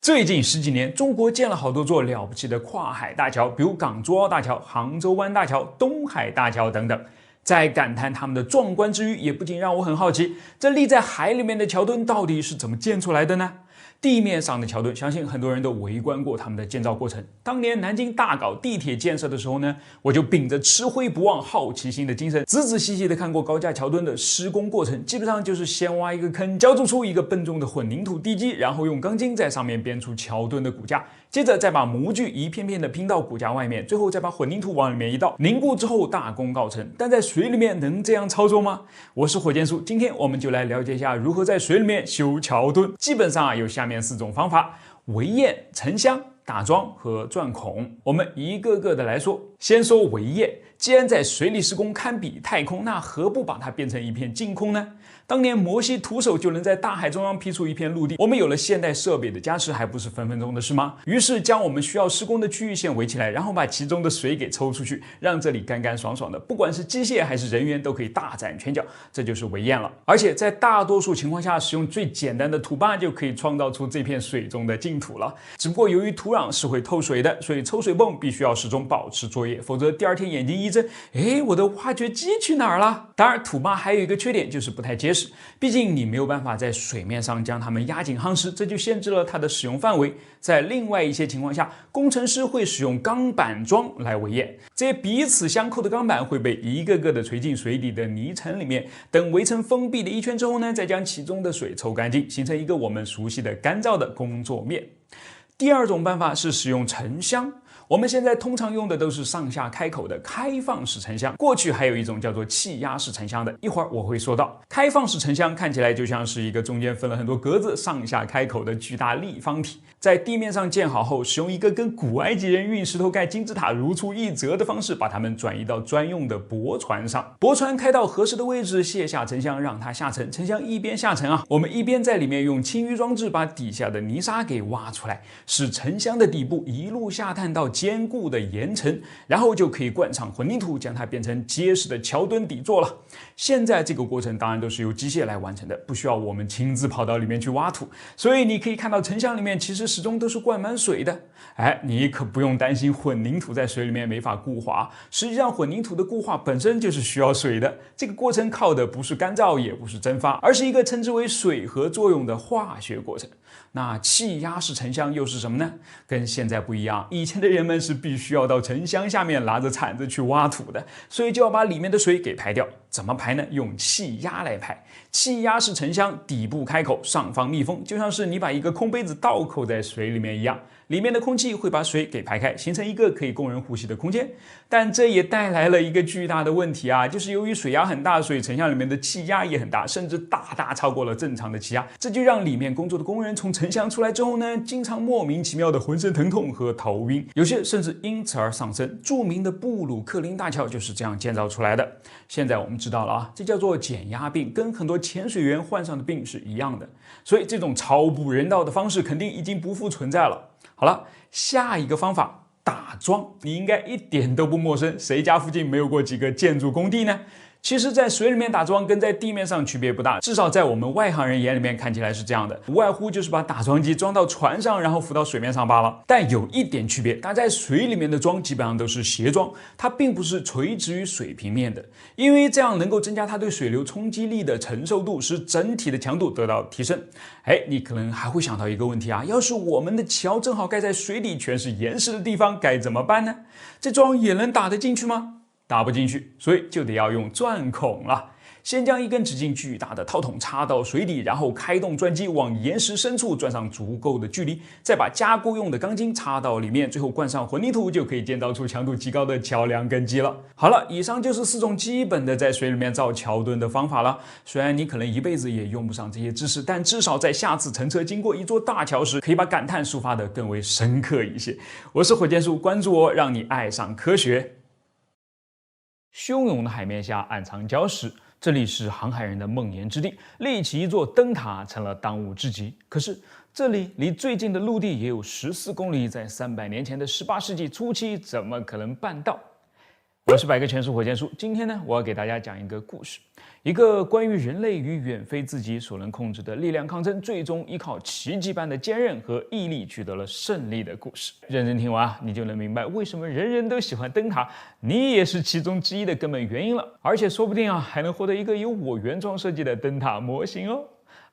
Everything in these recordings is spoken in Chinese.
最近十几年，中国建了好多座了不起的跨海大桥，比如港珠澳大桥、杭州湾大桥、东海大桥等等。在感叹他们的壮观之余，也不禁让我很好奇，这立在海里面的桥墩到底是怎么建出来的呢？地面上的桥墩，相信很多人都围观过他们的建造过程。当年南京大搞地铁建设的时候呢，我就秉着吃灰不忘好奇心的精神，仔仔细细的看过高架桥墩的施工过程。基本上就是先挖一个坑，浇筑出一个笨重的混凝土地基，然后用钢筋在上面编出桥墩的骨架，接着再把模具一片片的拼到骨架外面，最后再把混凝土往里面一倒，凝固之后大功告成。但在水里面能这样操作吗？我是火箭叔，今天我们就来了解一下如何在水里面修桥墩。基本上有下面4种方法：围堰、沉箱、打桩和钻孔。我们一个个的来说。先说围堰，既然在水里施工堪比太空，那何不把它变成一片净空呢？当年摩西徒手就能在大海中央劈出一片陆地，我们有了现代设备的加持，还不是分分钟的事吗？于是将我们需要施工的区域线围起来，然后把其中的水给抽出去，让这里干干爽爽的，不管是机械还是人员都可以大展拳脚，这就是围堰了。而且在大多数情况下，使用最简单的土坝就可以创造出这片水中的净土了。只不过由于土壤是会透水的，所以抽水泵必须要始终保持作业，否则第二天眼睛一睁，我的挖掘机去哪儿了？当然，土坝还有一个缺点，就是不太结实，毕竟你没有办法在水面上将它们压紧夯实，这就限制了它的使用范围。在另外一些情况下，工程师会使用钢板桩来围堰，这些彼此相扣的钢板会被一个个的垂进水底的泥层里面，等围成封闭的一圈之后呢，再将其中的水抽干净，形成一个我们熟悉的干燥的工作面。第二种办法是使用沉箱。我们现在通常用的都是上下开口的开放式沉箱，过去还有一种叫做气压式沉箱的，一会儿我会说到。开放式沉箱看起来就像是一个中间分了很多格子、上下开口的巨大立方体，在地面上建好后，使用一个跟古埃及人运石头盖金字塔如出一辙的方式，把它们转移到专用的驳船上。驳船开到合适的位置，卸下沉箱，让它下沉。沉箱一边下沉我们一边在里面用清淤装置把底下的泥沙给挖出来，使沉箱的底部一路下探到坚固的岩层，然后就可以灌上混凝土，将它变成结实的桥墩底座了。现在这个过程当然都是由机械来完成的，不需要我们亲自跑到里面去挖土，所以你可以看到沉箱里面其实始终都是灌满水的。你可不用担心混凝土在水里面没法固化，实际上混凝土的固化本身就是需要水的，这个过程靠的不是干燥，也不是蒸发，而是一个称之为水合作用的化学过程。那气压式沉箱又是什么呢？跟现在不一样，以前的人们是必须要到沉箱下面拿着铲子去挖土的，所以就要把里面的水给排掉。怎么排呢？用气压来排。气压式沉箱底部开口，上方密封，就像是你把一个空杯子倒扣在水里面一样，里面的空气会把水给排开，形成一个可以供人呼吸的空间。但这也带来了一个巨大的问题就是由于水压很大，所以沉箱里面的气压也很大，甚至大大超过了正常的气压，这就让里面工作的工人从沉箱出来之后呢，经常莫名其妙的浑身疼痛和头晕，有些甚至因此而丧生。著名的布鲁克林大桥就是这样建造出来的。现在我们知道了这叫做减压病，跟很多潜水员患上的病是一样的，所以这种超不人道的方式肯定已经不复存在了。好了，下一个方法，打桩，你应该一点都不陌生，谁家附近没有过几个建筑工地呢？其实在水里面打桩跟在地面上区别不大，至少在我们外行人眼里面看起来是这样的，无外乎就是把打桩机装到船上，然后浮到水面上罢了。但有一点区别，打在水里面的桩基本上都是斜桩，它并不是垂直于水平面的，因为这样能够增加它对水流冲击力的承受度，使整体的强度得到提升。你可能还会想到一个问题要是我们的桥正好盖在水底全是岩石的地方，该怎么办呢？这桩也能打得进去吗？打不进去，所以就得要用钻孔了。先将一根直径巨大的套筒插到水底，然后开动钻机往岩石深处钻上足够的距离，再把加固用的钢筋插到里面，最后灌上混凝土，就可以建造出强度极高的桥梁根基了。好了，以上就是4种基本的在水里面造桥墩的方法了。虽然你可能一辈子也用不上这些知识，但至少在下次乘车经过一座大桥时，可以把感叹抒发得更为深刻一些。我是火箭叔，关注我，让你爱上科学。汹涌的海面下暗藏礁石，这里是航海人的梦魇之地，立起一座灯塔成了当务之急。可是这里离最近的陆地也有14公里，在300年前的18世纪初期，怎么可能办到？我是百科全书火箭叔，今天呢，我要给大家讲一个故事，一个关于人类与远非自己所能控制的力量抗争，最终依靠奇迹般的坚韧和毅力取得了胜利的故事。认真听完啊，你就能明白为什么人人都喜欢灯塔，你也是其中之一的根本原因了。而且说不定啊，还能获得一个由我原创设计的灯塔模型哦。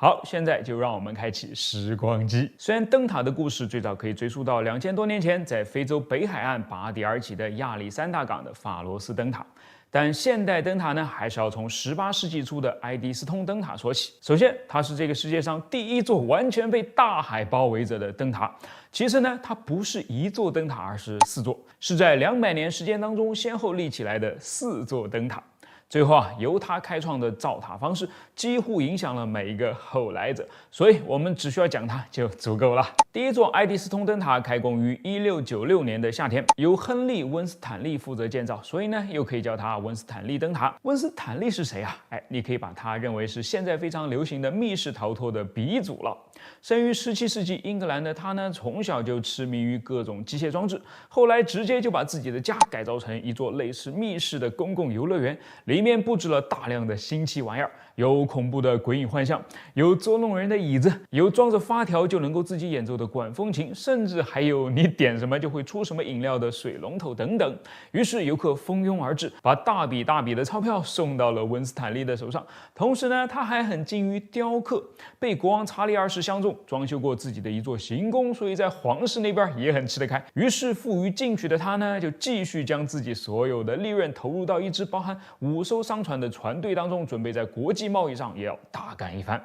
好，现在就让我们开启时光机。虽然灯塔的故事最早可以追溯到2000多年前，在非洲北海岸拔地而起的亚历山大港的法罗斯灯塔，但现代灯塔呢，还是要从18世纪初的爱迪斯通灯塔说起。首先，它是这个世界上第一座完全被大海包围着的灯塔。其次呢，它不是一座灯塔，而是4座，是在200年时间当中先后立起来的4座灯塔。最后啊，由他开创的造塔方式几乎影响了每一个后来者，所以我们只需要讲它就足够了。第一座爱迪斯通灯塔开工于1696年的夏天，由亨利·温斯坦利负责建造，所以呢，又可以叫它温斯坦利灯塔。温斯坦利是谁啊？你可以把它认为是现在非常流行的密室逃脱的鼻祖了。生于17世纪英格兰的他呢，从小就痴迷于各种机械装置，后来直接就把自己的家改造成一座类似密室的公共游乐园，里面布置了大量的新奇玩意儿，有恐怖的鬼影幻象，有捉弄人的椅子，有装着发条就能够自己演奏的管风琴，甚至还有你点什么就会出什么饮料的水龙头等等。于是游客蜂拥而至，把大笔大笔的钞票送到了温斯坦利的手上。同时呢，他还很精于雕刻，被国王查理2世相中，装修过自己的一座行宫，所以在皇室那边也很吃得开。于是富于进取的他呢，就继续将自己所有的利润投入到一支包含5艘商船的船队当中，准备在国际贸易上也要大干一番。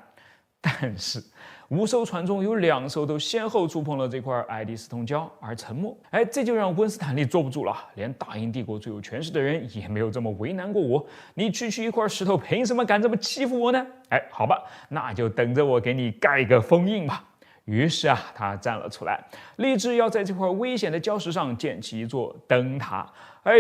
但是5艘船中有2艘都先后触碰了这块爱迪斯通礁而沉没。这就让温斯坦利坐不住了，连大英帝国最有权势的人也没有这么为难过我，你区区一块石头凭什么敢这么欺负我呢？好吧，那就等着我给你盖个封印吧。于是啊，他站了出来，立志要在这块危险的礁石上建起一座灯塔。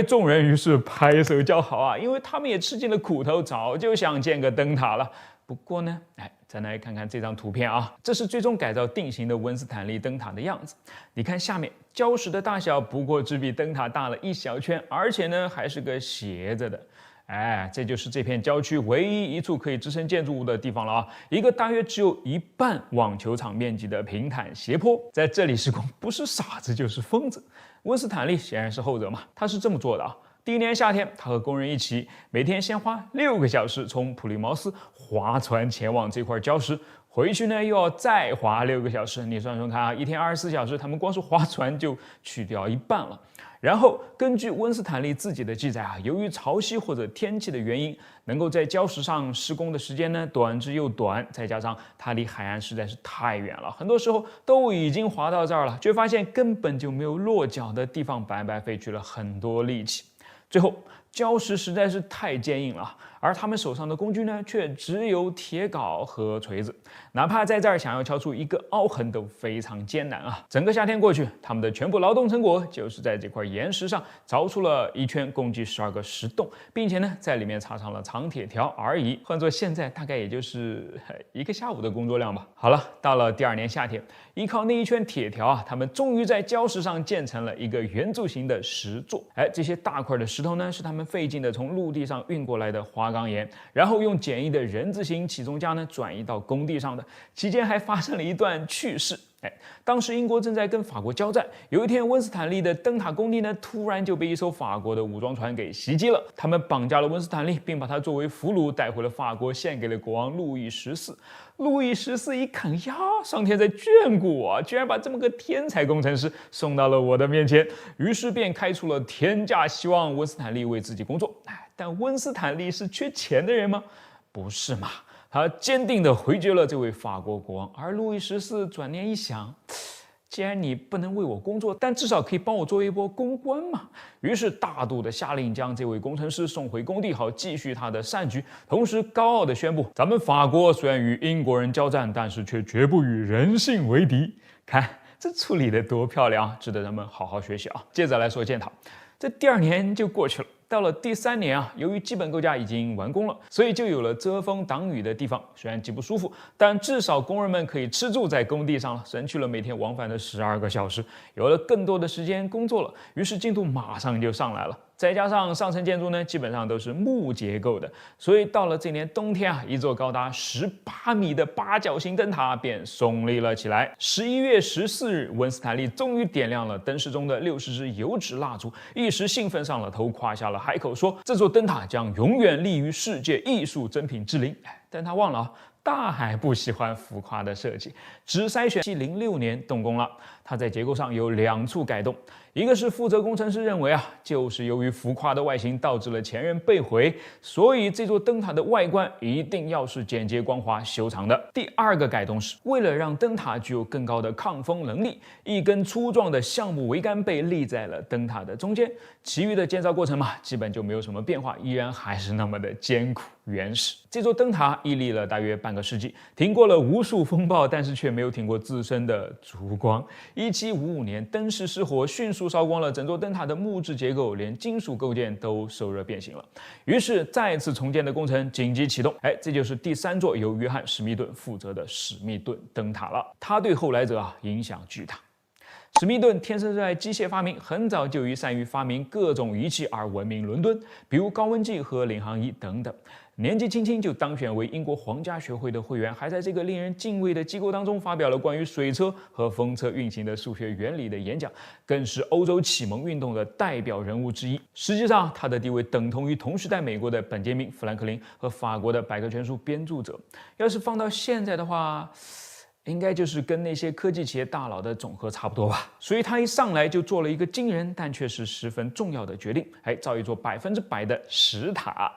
众人于是拍手叫好啊，因为他们也吃尽了苦头，早就想建个灯塔了。不过呢，再来看看这张图片啊，这是最终改造定型的温斯坦利灯塔的样子。你看下面，礁石的大小不过只比灯塔大了一小圈，而且呢还是个斜着的。这就是这片郊区唯一一处可以支撑建筑物的地方了啊！一个大约只有1半网球场面积的平坦斜坡，在这里施工不是傻子就是疯子。温斯坦利显然是后者嘛，他是这么做的啊。第一年夏天，他和工人一起，每天先花6个小时从普利茅斯划船前往这块礁石，回去呢又要再划6个小时。你算算看啊，一天24小时，他们光是划船就去掉一半了。然后根据温斯坦利自己的记载啊，由于潮汐或者天气的原因，能够在礁石上施工的时间呢短之又短，再加上它离海岸实在是太远了，很多时候都已经滑到这儿了，却发现根本就没有落脚的地方，白白费去了很多力气。最后，礁石实在是太坚硬了，而他们手上的工具呢，却只有铁镐和锤子，哪怕在这儿想要敲出一个凹痕都非常艰难啊！整个夏天过去，他们的全部劳动成果就是在这块岩石上凿出了一圈共计12个石洞，并且呢，在里面插上了长铁条而已。换作现在，大概也就是1个下午的工作量吧。好了，到了第2年夏天，依靠那一圈铁条啊，他们终于在礁石上建成了一个圆柱形的石座。这些大块的石头呢，是他们费劲的从陆地上运过来的花岗岩，然后用简易的人字形起重架呢转移到工地上的。期间还发生了一段趣事。当时英国正在跟法国交战，有一天温斯坦利的灯塔工地呢，突然就被一艘法国的武装船给袭击了。他们绑架了温斯坦利，并把他作为俘虏带回了法国，献给了国王路易14。路易14一看呀，上天在眷顾我，居然把这么个天才工程师送到了我的面前，于是便开出了天价，希望温斯坦利为自己工作。但温斯坦利是缺钱的人吗？不是嘛。他坚定地回绝了这位法国国王，而路易14转念一想，既然你不能为我工作，但至少可以帮我做一波公关嘛。于是大度地下令将这位工程师送回工地，好继续他的善举，同时高傲地宣布，咱们法国虽然与英国人交战，但是却绝不与人性为敌。看这处理得多漂亮，值得咱们好好学习啊。接着来说建塔，这第2年就过去了。到了第3年啊，由于基本构架已经完工了，所以就有了遮风挡雨的地方。虽然极不舒服，但至少工人们可以吃住在工地上了，省去了每天往返的12个小时，有了更多的时间工作了。于是进度马上就上来了。再加上上层建筑呢，基本上都是木结构的，所以到了这年冬天啊，一座高达18米的八角形灯塔便耸立了起来。11月14日，温斯坦利终于点亮了灯饰中的60支油纸蜡烛，一时兴奋上了头，夸下了海口，说这座灯塔将永远立于世界艺术珍品之林。但他忘了大海不喜欢浮夸的设计，只筛选0706年动工了。它在结构上有2处改动，一个是负责工程师认为就是由于浮夸的外形导致了前任被毁，所以这座灯塔的外观一定要是简洁光滑修长的。第2个改动是为了让灯塔具有更高的抗风能力，一根粗壮的橡木桅杆被立在了灯塔的中间，其余的建造过程基本就没有什么变化，依然还是那么的艰苦原始。这座灯塔屹立了大约半个世纪，挺过了无数风暴，但是却没有挺过自身的烛光。1755年，灯饰失火，迅速烧光了整座灯塔的木质结构，连金属构件都受热变形了。于是再次重建的工程紧急启动。这就是第3座由约翰·史密顿负责的史密顿灯塔了。他对后来者影响巨大。史密顿天生热爱机械发明，很早就以善于发明各种仪器而闻名伦敦，比如高温计和领航仪等等。年纪轻轻就当选为英国皇家学会的会员，还在这个令人敬畏的机构当中发表了关于水车和风车运行的数学原理的演讲，更是欧洲启蒙运动的代表人物之一。实际上，他的地位等同于同时代美国的本杰明·富兰克林和法国的百科全书编著者。要是放到现在的话，应该就是跟那些科技企业大佬的总和差不多吧。所以他一上来就做了一个惊人但却是十分重要的决定，造一座100%的石塔。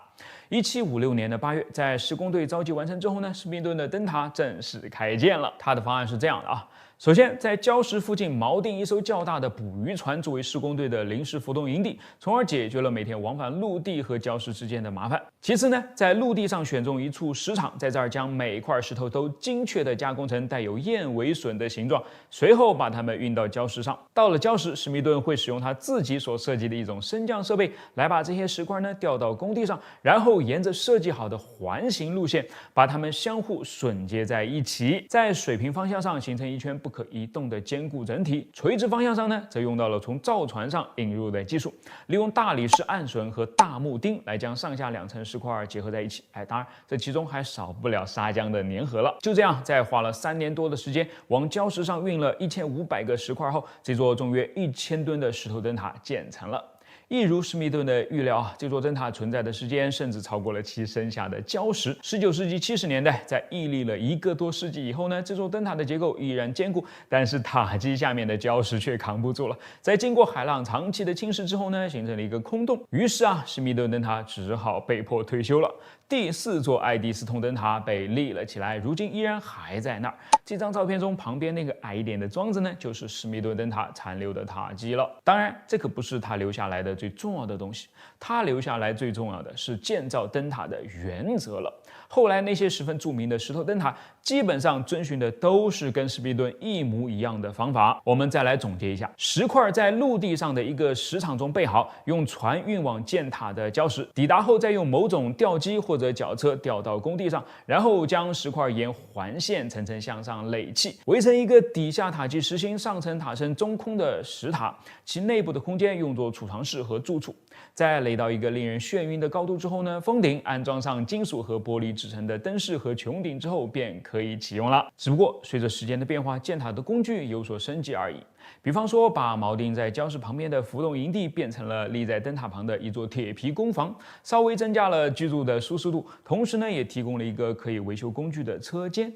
1756年的8月，在施工队召集完成之后呢，史密顿的灯塔正式开建了。他的方案是这样的首先，在礁石附近锚定一艘较大的捕鱼船作为施工队的临时浮动营地，从而解决了每天往返陆地和礁石之间的麻烦。其次呢，在陆地上选中一处石场，在这儿将每块石头都精确地加工成带有燕尾隼的形状，随后把它们运到礁石上。到了礁石，史密顿会使用他自己所设计的一种升降设备来把这些石块呢吊到工地上，然后沿着设计好的环形路线把它们相互榫接在一起，在水平方向上形成一圈不可移动的坚固整体。垂直方向上呢，则用到了从造船上引入的技术，利用大理石暗榫和大木钉来将上下2层石块结合在一起。当然这其中还少不了砂浆的粘合了。就这样，在花了3年多的时间往礁石上运了1500个石块后，这座重约1000吨的石头灯塔建成了。一如史密顿的预料这座灯塔存在的时间甚至超过了其生下的礁石。19世纪70年代，在屹立了1个多世纪以后呢，这座灯塔的结构依然坚固，但是塔基下面的礁石却扛不住了。在经过海浪长期的侵蚀之后呢，形成了一个空洞。于是史密顿灯塔只好被迫退休了。第4座爱迪斯通灯塔被立了起来，如今依然还在那儿。这张照片中旁边那个矮一点的桩子呢，就是史密顿灯塔残留的塔基了。当然，这可不是他留下来的最重要的东西，他留下来最重要的是建造灯塔的原则了。后来那些十分著名的石头灯塔，基本上遵循的都是跟史密顿一模一样的方法。我们再来总结一下：石块在陆地上的一个石场中备好，用船运往建塔的礁石，抵达后再用某种吊机或者绞车吊到工地上，然后将石块沿环线层层向上垒砌，围成一个底下塔基实行上层塔身中空的石塔，其内部的空间用作储藏室和住处。在垒到一个令人眩晕的高度之后呢，封顶安装上金属和玻璃制成的灯饰和穹顶之后，便可以启用了。只不过随着时间的变化，建塔的工具有所升级而已。比方说，把锚定在礁石旁边的浮动营地变成了立在灯塔旁的一座铁皮工房，稍微增加了居住的舒适度，同时呢，也提供了一个可以维修工具的车间。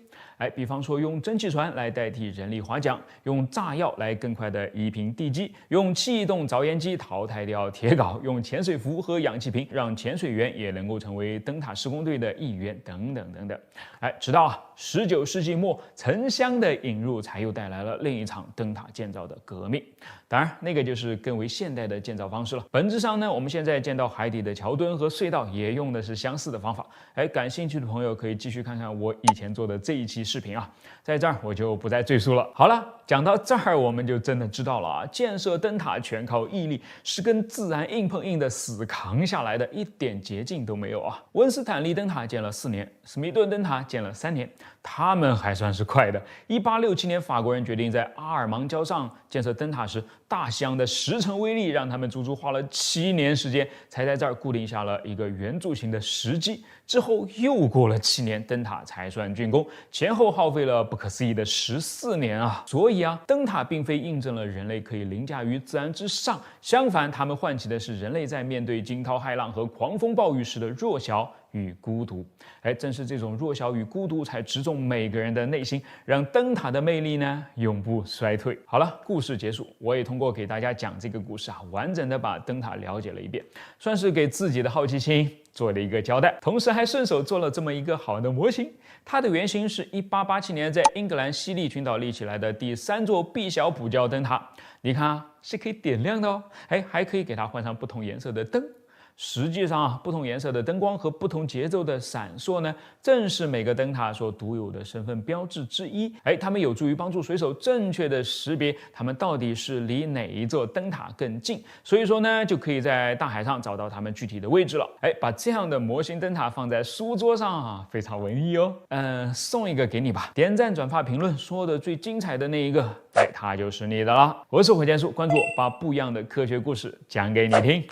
比方说用蒸汽船来代替人力划桨，用炸药来更快的移平地基，用气动着烟机淘汰掉铁镐，用潜水服和氧气瓶让潜水员也能够成为灯塔施工队的一员，等等等等。直到19世纪末，沉香的引入才又带来了另一场灯塔建造的革命。当然，那个就是更为现代的建造方式了。本质上呢，我们现在见到海底的桥墩和隧道也用的是相似的方法。感兴趣的朋友可以继续看看我以前做的这一期视频在这儿我就不再赘述了。好了，讲到这儿，我们就真的知道了啊，建设灯塔全靠毅力，是跟自然硬碰硬的死扛下来的，一点捷径都没有啊。温斯坦利灯塔建了4年，史密顿灯塔建了3年，他们还算是快的。1867年，法国人决定在阿尔芒礁上建设灯塔时，大西洋的10成威力让他们足足花了7年时间，才在这儿固定下了一个圆柱形的石基。之后又过了7年，灯塔才算竣工，前后耗费了不可思议的14年啊！所以啊，灯塔并非印证了人类可以凌驾于自然之上，相反，他们唤起的是人类在面对惊涛骇浪和狂风暴雨时的弱小与孤独。正是这种弱小与孤独，才直中每个人的内心，让灯塔的魅力呢永不衰退。好了，故事结束，我也通过给大家讲这个故事啊，完整的把灯塔了解了一遍，算是给自己的好奇心做了一个交代，同时还顺手做了这么一个好的模型。它的原型是1887年在英格兰西利群岛立起来的第3座毕晓普礁灯塔，你看啊，是可以点亮的哦，还可以给它换上不同颜色的灯。实际上啊，不同颜色的灯光和不同节奏的闪烁呢，正是每个灯塔所独有的身份标志之一。它们有助于帮助水手正确的识别它们到底是离哪一座灯塔更近，所以说呢，就可以在大海上找到它们具体的位置了。把这样的模型灯塔放在书桌上啊，非常文艺哦。送一个给你吧，点赞、转发、评论，说的最精彩的那一个，它就是你的了。我是火箭叔，关注我，把不一样的科学故事讲给你听。